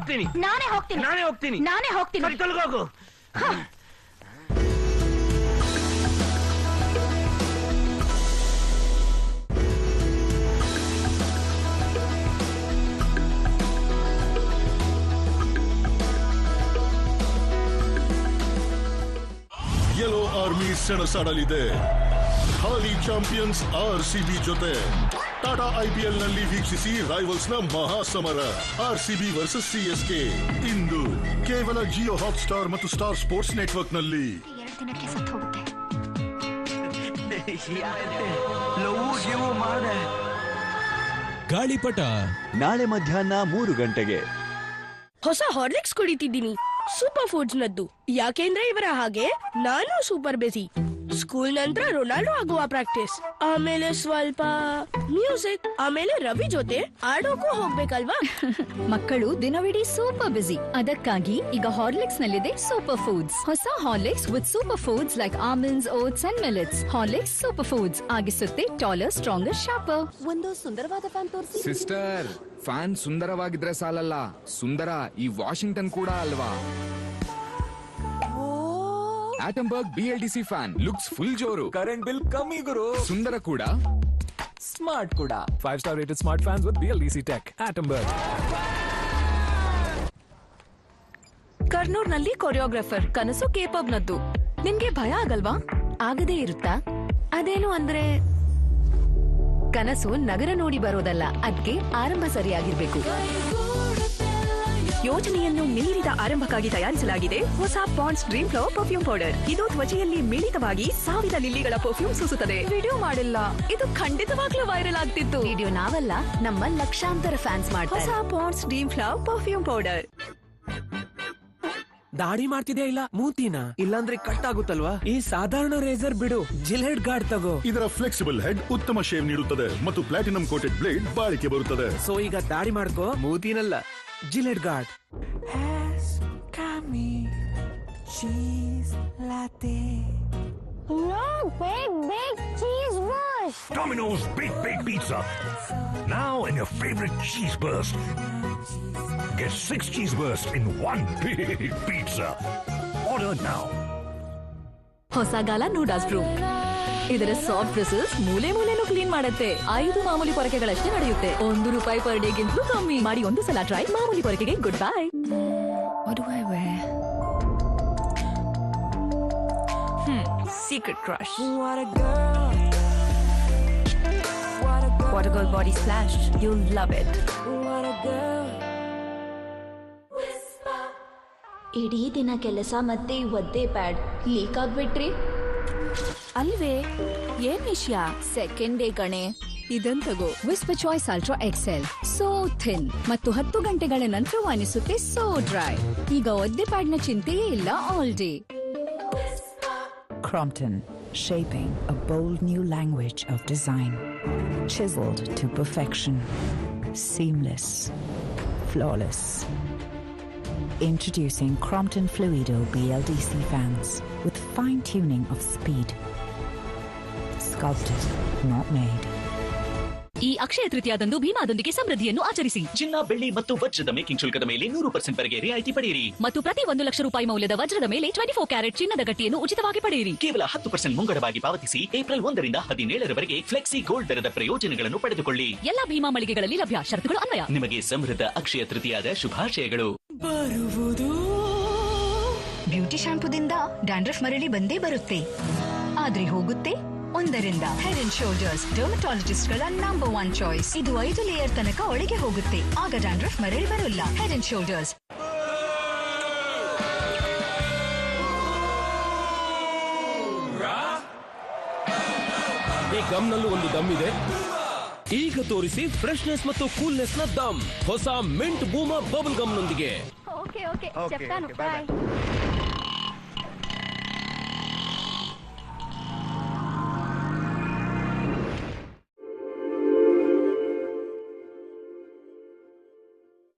ಹೋಗ್ತೀನಿ. ನಾನೇ ಹೋಗ್ತೀನಿ. ಸರಿ, ತೊಲಗೋಗು. ಯೆಲ್ಲೋ ಆರ್ಮಿ ಸೆಣಸಾಡಲಿದೆ ಹಾಲಿ ಚಾಂಪಿಯನ್ಸ್ ಆರ್ಸಿಬಿ ಜೊತೆ. ಟಾಟಾ ಐಪಿಎಲ್ ನಲ್ಲಿ ವೀಕ್ಷಿಸಿ ರೈವಲ್ಸ್ ನ ಮಹಾಸಮರ ಆರ್ಸಿಬಿ ವರ್ಸಸ್ ಸಿಎಸ್ಕೆ ಇಂದು ಕೇವಲ ಜಿಯೋ ಹಾಟ್ ಸ್ಟಾರ್ ಮತ್ತು ಸ್ಟಾರ್ ಸ್ಪೋರ್ಟ್ಸ್ ನೆಟ್ವರ್ಕ್ ನಲ್ಲಿ. 2 ದಿನಕ್ಕೆ ಸತ್ತು ಹೋಗುತ್ತೆ. ಗಾಳಿಪಟ ನಾಳೆ ಮಧ್ಯಾಹ್ನ 3 ಗಂಟೆಗೆ. ಹೊಸ ಹಾರ್ಲಿಕ್ಸ್ ಕುಡಿತಿದ್ದೀನಿ, ಸೂಪರ್ ಫುಡ್ಸ್ ನದ್ದು. ಯಾಕೆಂದ್ರೆ ಇವರ ಹಾಗೆ ನಾನು ಸೂಪರ್ ಬಿಸಿ. ಸ್ಕೂಲ್ ನಂತರ ರೊನಾಲ್ಡೋ ಆಗುವ ಪ್ರಾಕ್ಟೀಸ್, ಆಮೇಲೆ ಸ್ವಲ್ಪ ಮ್ಯೂಸಿಕ್, ಆಮೇಲೆ ರವಿ ಜೊತೆ ಆಡೋಕು ಹೋಗ್ಬೇಕಲ್ವಾ. ಮಕ್ಕಳು ದಿನವಿಡೀ ಸೂಪರ್ ಬಿಸಿ. ಅದಕ್ಕಾಗಿ ಈಗ ಹಾರ್ಲಿಕ್ಸ್ ನಲ್ಲಿದೆ ಸೂಪರ್ ಫುಡ್ಸ್. ಹೊಸ Horlicks with super foods like almonds, oats and millets. Horlicks super foods ಆಗಿಸುತ್ತೆ ಟಾಲರ್, ಸ್ಟ್ರಾಂಗರ್, ಶಾರ್ಪರ್. ಒಂದು ಸುಂದರವಾದ ಫ್ಯಾನ್ ತೋರಿಸಿ. ಸಿಸ್ಟರ್, ಫ್ಯಾನ್ ಸುಂದರವಾಗಿದ್ರೆ ಸಾಲಲ್ಲ, ಸುಂದರ ಈ ವಾಷಿಂಗ್ಟನ್ ಕೂಡ ಅಲ್ವಾ. Atomberg BLDC fan looks full ಜೋರು, ಕರೆಂಟ್ ಬಿಲ್ ಕಮ್ಮಿ ಗುರು, ಸುಂದರ ಕೂಡ, ಸ್ಮಾರ್ಟ್ ಕೂಡ. 5 star rated smart fans with BLDC tech. Atomberg. ಕರ್ನೂಲ್ನಲ್ಲಿ ಕೊರಿಯೋಗ್ರಾಫರ್, ಕನಸು ಕೇಪಬ್ ನದ್ದು. ನಿಮ್ಗೆ ಭಯ ಆಗಲ್ವಾ? ಆಗದೇ ಇರುತ್ತಾ? ಅದೇನು ಅಂದ್ರೆ ಕನಸು ನಗರ ನೋಡಿ ಬರೋದಲ್ಲ, ಅದಕ್ಕೆ ಆರಂಭ ಸರಿಯಾಗಿರ್ಬೇಕು. ಯೋಜನೆಯನ್ನು ಮೀರಿದ ಆರಂಭಕ್ಕಾಗಿ ತಯಾರಿಸಲಾಗಿದೆ ಹೊಸ Pond's dream flower perfume powder. ಇದು ತ್ವಚೆಯಲ್ಲಿ ಮಿಳಿತವಾಗಿ 1000 ಲಿಲ್ಲಿಗಳ ಪರ್ಫ್ಯೂಮ್ ಸೂಸುತ್ತದೆ. ವಿಡಿಯೋ ಮಾಡಿಲ್ಲ, ಇದು ಖಂಡಿತವಾಗ್ಲೂ ವೈರಲ್ ಆಗ್ತಿತ್ತು. ವಿಡಿಯೋ ನಾವಲ್ಲ, ನಮ್ಮ ಲಕ್ಷಾಂತರ ಫ್ಯಾನ್ಸ್ ಮಾಡ್ತಾರೆ. ಹೊಸ Pond's dream flower perfume powder. ದಾಡಿ ಮಾಡ್ತಿದ್ಯಾ ಇಲ್ಲ ಮೂತಿನ, ಇಲ್ಲಾಂದ್ರೆ ಕಟ್ ಆಗುತ್ತಲ್ವಾ. ಈ ಸಾಧಾರಣ ರೇಸರ್ ಬಿಡು, ಜಿಲೆಟ್ ಗಾರ್ಡ್ ತಗೋ. ಇದರ ಫ್ಲೆಕ್ಸಿಬಲ್ ಹೆಡ್ ಉತ್ತಮ ಶೇವ್ ನೀಡುತ್ತದೆ ಮತ್ತು ಪ್ಲಾಟಿನಂ ಕೋಟೆಡ್ ಬ್ಲೇಡ್ ಬಾಳಿಕೆ ಬರುತ್ತದೆ. ಸೊ ಈಗ ದಾಡಿ ಮಾಡ್ಕೋ, ಮೂತಿನಲ್ಲ. Gillette guard. Big cheese rush. Domino's Big Pizza. Now in your favorite cheese burst. Get 6 cheese bursts in one big pizza. Order now. ಹೊಸಗಾಲ ನೂಡಲ್ಸ್ ಬ್ರೂ. ಇದರ ಸಾಫ್ಟ್ ಬ್ರಿಸಲ್ಸ್ ಮೂಲೆನೂ ಕ್ಲೀನ್ ಮಾಡುತ್ತೆ. 5 ಮಾಮೂಲಿ ಪೊರಕೆಗಳಷ್ಟೇ ನಡೆಯುತ್ತೆ. ₹1 ಪರ್ ಡೇ ಗಿಂತಲೂ ಕಮ್ಮಿ. ಮಾಡಿ ಒಂದು ಸಲ ಟ್ರೈ. ಮಾಮೂಲಿ ಪೊರಕೆಗೆ goodbye. What do I wear? Secret crush. What a girl. What a girl body splash. You'll love it. What a girl. ಇಡೀ ದಿನ ಕೆಲಸ ಮತ್ತೆ ಒದ್ದೆ ಪ್ಯಾಡ್ ಲೀಕ್ ಆಗ್ಬಿಟ್ರಿ ಅಲ್ವೇ? ಏನ್ ವಿಷಯ? ಸೆಕೆಂಡ್ ಡೇ ಕಣೆ. ಇದನ್ ತಗೋ, whisper choice ultra XL. So thin ಮತ್ತು 10 ಗಂಟೆಗಳ ನಂತರವೂ ಅನಿಸುತ್ತೆ ಸೋ ಡ್ರೈ. ಈಗ ಒದ್ದೆ ಪ್ಯಾಡ್ನ ಚಿಂತೆಯೇ ಇಲ್ಲ all day. Crompton, shaping a bold new language of design. Chiseled to perfection. Seamless. Flawless. Introducing Crompton Fluido BLDC fans with fine tuning of speed. Sculpted, not made. ಈ ಅಕ್ಷಯ ತೃತೀಯದಂದು ಭೀಮಾದೊಂದಿಗೆ ಸಮೃದ್ಧಿಯನ್ನು ಆಚರಿಸಿ. ಚಿನ್ನ, ಬೆಳ್ಳಿ ಮತ್ತು ವಜ್ರದ ಮೇಕಿಂಗ್ ಶುಲ್ಕದ ಮೇಲೆ 100% ವರೆಗೆ ರಿಯಾಯಿತಿ ಪಡೆಯಿರಿ. ಮತ್ತು ಪ್ರತಿ ₹1,00,000 ಮೌಲ್ಯದ ವಜ್ರದ ಮೇಲೆ 24 ಕ್ಯಾರೆಟ್ ಚಿನ್ನದ ಗಟ್ಟಿಯನ್ನು ಉಚಿತವಾಗಿ ಪಡೆಯಿರಿ. ಕೇವಲ 10% ಮುಂಗಡವಾಗಿ ಪಾವತಿಸಿ ಏಪ್ರಿಲ್ 1 ರಿಂದ 17 ಫ್ಲೆಕ್ಸಿ ಗೋಲ್ಡ್ ದರದ ಪ್ರಯೋಜನಗಳನ್ನು ಪಡೆದುಕೊಳ್ಳಿ. ಎಲ್ಲ ಭೀಮಾ ಮಳಿಗೆಗಳಲ್ಲಿ ಲಭ್ಯ. ಷರತ್ತುಗಳು ಅನ್ವಯ. ನಿಮಗೆ ಸಮೃದ್ಧ ಅಕ್ಷಯ ತೃತೀಯದ ಶುಭಾಶಯಗಳು. ಬ್ಯೂಟಿ ಶಾಂಪೂದಿಂದ ಡ್ಯಾಂಡ್ರಫ್ ಮರಳಿ ಬಂದೇ ಬರುತ್ತೆ, ಆದ್ರೆ ಹೋಗುತ್ತೆ ಒಂದರಿಂದ. ಹೆಡ್ ಅಂಡ್ ಶೋಲ್ಡರ್ಸ್ ಡರ್ಮಟಾಲಜಿಸ್ಟ್ ಗಳ ನಂಬರ್ 1 ಚಾಯ್ಸ್. ಇದು 5 ಲೇಯರ್ ತನಕ ಒಳಗೆ ಹೋಗುತ್ತೆ, ಆಗ ಡ್ಯಾಂಡ್ರಫ್ ಮರಳಿ ಬರೋಲ್ಲ. Head and shoulders. ಈ ಗಮ್ ನಲ್ಲೂ ಒಂದು ದಮ್ ಇದೆ. ಈಗ ತೋರಿಸಿ ಫ್ರೆಶ್ನೆಸ್ ಮತ್ತು ಕೂಲ್ನೆಸ್ ನ ದಮ್ ಹೊಸ ಮಿಂಟ್ ಬೂಮಾ ಬಬಲ್ ಗಮ್ ನೊಂದಿಗೆ. ಓಕೆ ಚೆಪ್ತಾನು. ಬಾಯ್.